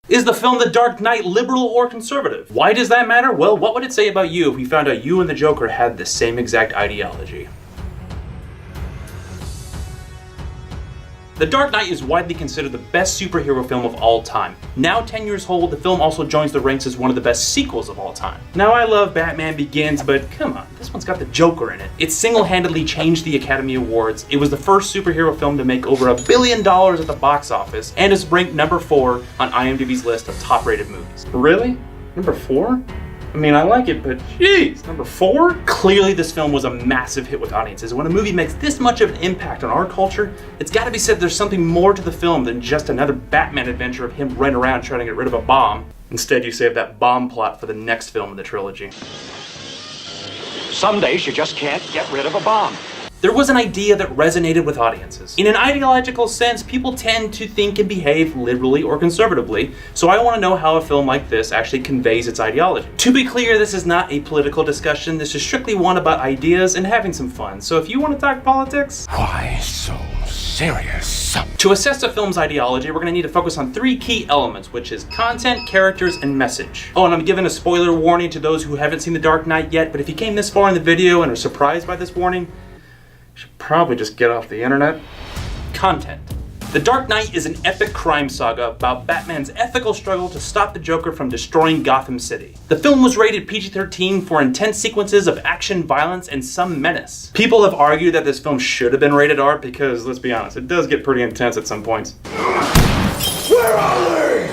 Is the film The Dark Knight liberal or conservative? Why does that matter? Well, what would it say about you if we found out you and the Joker had the same exact ideology? The Dark Knight is widely considered the best superhero film of all time. Now 10 years old, the film also joins the ranks as one of the best sequels of all time. Now I love Batman Begins, but come on, this one's got the Joker in it. It single-handedly changed the Academy Awards. It was the first superhero film to make over $1 billion at the box office, and is ranked number 4 on IMDb's list of top-rated movies. Really? Number 4? I mean, I like it, but jeez, number 4? Clearly this film was a massive hit with audiences. When a movie makes this much of an impact on our culture, it's gotta be said there's something more to the film than just another Batman adventure of him running around trying to get rid of a bomb. Instead, you save that bomb plot for the next film in the trilogy. Some days you just can't get rid of a bomb. There was an idea that resonated with audiences. In an ideological sense, people tend to think and behave liberally or conservatively, so I want to know how a film like this actually conveys its ideology. To be clear, this is not a political discussion, this is strictly one about ideas and having some fun, so if you want to talk politics... Why so serious? To assess a film's ideology, we're going to need to focus on 3 key elements, which is content, characters, and message. Oh, and I'm giving a spoiler warning to those who haven't seen The Dark Knight yet, but if you came this far in the video and are surprised by this warning, should probably just get off the internet. Content. The Dark Knight is an epic crime saga about Batman's ethical struggle to stop the Joker from destroying Gotham City. The film was rated PG-13 for intense sequences of action, violence, and some menace. People have argued that this film should have been rated R because, let's be honest, it does get pretty intense at some points. Where are they?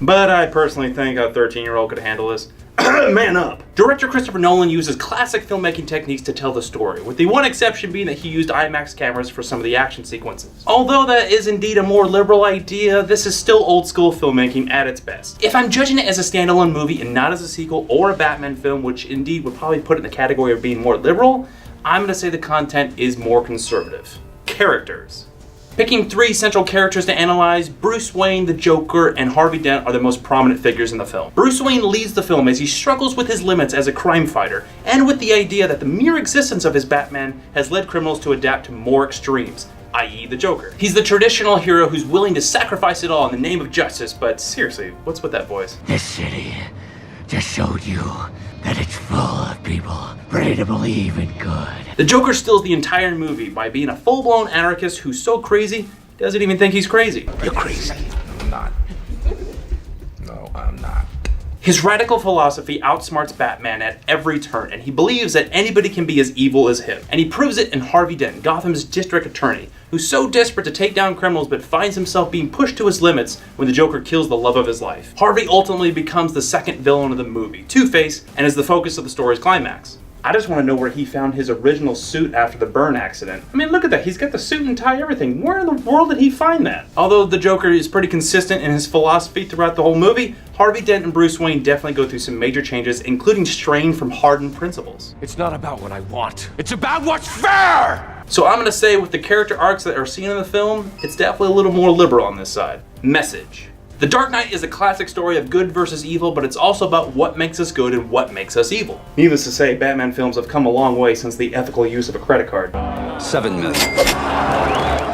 But I personally think a 13-year-old could handle this. Man up! Director Christopher Nolan uses classic filmmaking techniques to tell the story, with the one exception being that he used IMAX cameras for some of the action sequences. Although that is indeed a more liberal idea, this is still old school filmmaking at its best. If I'm judging it as a standalone movie and not as a sequel or a Batman film, which indeed would probably put it in the category of being more liberal, I'm gonna say the content is more conservative. Characters. Picking 3 central characters to analyze, Bruce Wayne, the Joker, and Harvey Dent are the most prominent figures in the film. Bruce Wayne leads the film as he struggles with his limits as a crime fighter, and with the idea that the mere existence of his Batman has led criminals to adapt to more extremes, i.e. the Joker. He's the traditional hero who's willing to sacrifice it all in the name of justice, but seriously, what's with that voice? This city just showed you that it's full of people ready to believe in good. The Joker steals the entire movie by being a full-blown anarchist who's so crazy, he doesn't even think he's crazy. You're crazy. I'm not. No, I'm not. His radical philosophy outsmarts Batman at every turn, and he believes that anybody can be as evil as him. And he proves it in Harvey Dent, Gotham's district attorney, who's so desperate to take down criminals but finds himself being pushed to his limits when the Joker kills the love of his life. Harvey ultimately becomes the second villain of the movie, Two-Face, and is the focus of the story's climax. I just want to know where he found his original suit after the burn accident. I mean, look at that, he's got the suit and tie, everything. Where in the world did he find that? Although the Joker is pretty consistent in his philosophy throughout the whole movie, Harvey Dent and Bruce Wayne definitely go through some major changes, including straying from hardened principles. It's not about what I want. It's about what's fair! So I'm gonna say with the character arcs that are seen in the film, it's definitely a little more liberal on this side. Message. The Dark Knight is a classic story of good versus evil, but it's also about what makes us good and what makes us evil. Needless to say, Batman films have come a long way since the ethical use of a credit card. 7 million.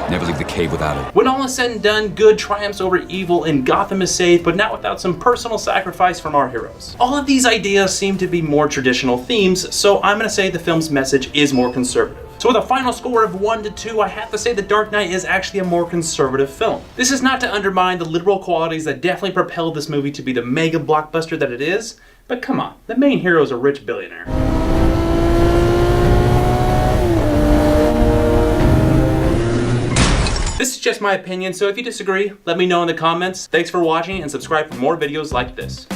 Never leave the cave without it. When all is said and done, good triumphs over evil and Gotham is saved, but not without some personal sacrifice from our heroes. All of these ideas seem to be more traditional themes, so I'm gonna say the film's message is more conservative. So with a final score of 1 to 2, I have to say The Dark Knight is actually a more conservative film. This is not to undermine the liberal qualities that definitely propelled this movie to be the mega blockbuster that it is, but come on, the main hero is a rich billionaire. This is just my opinion, so if you disagree, let me know in the comments. Thanks for watching and subscribe for more videos like this.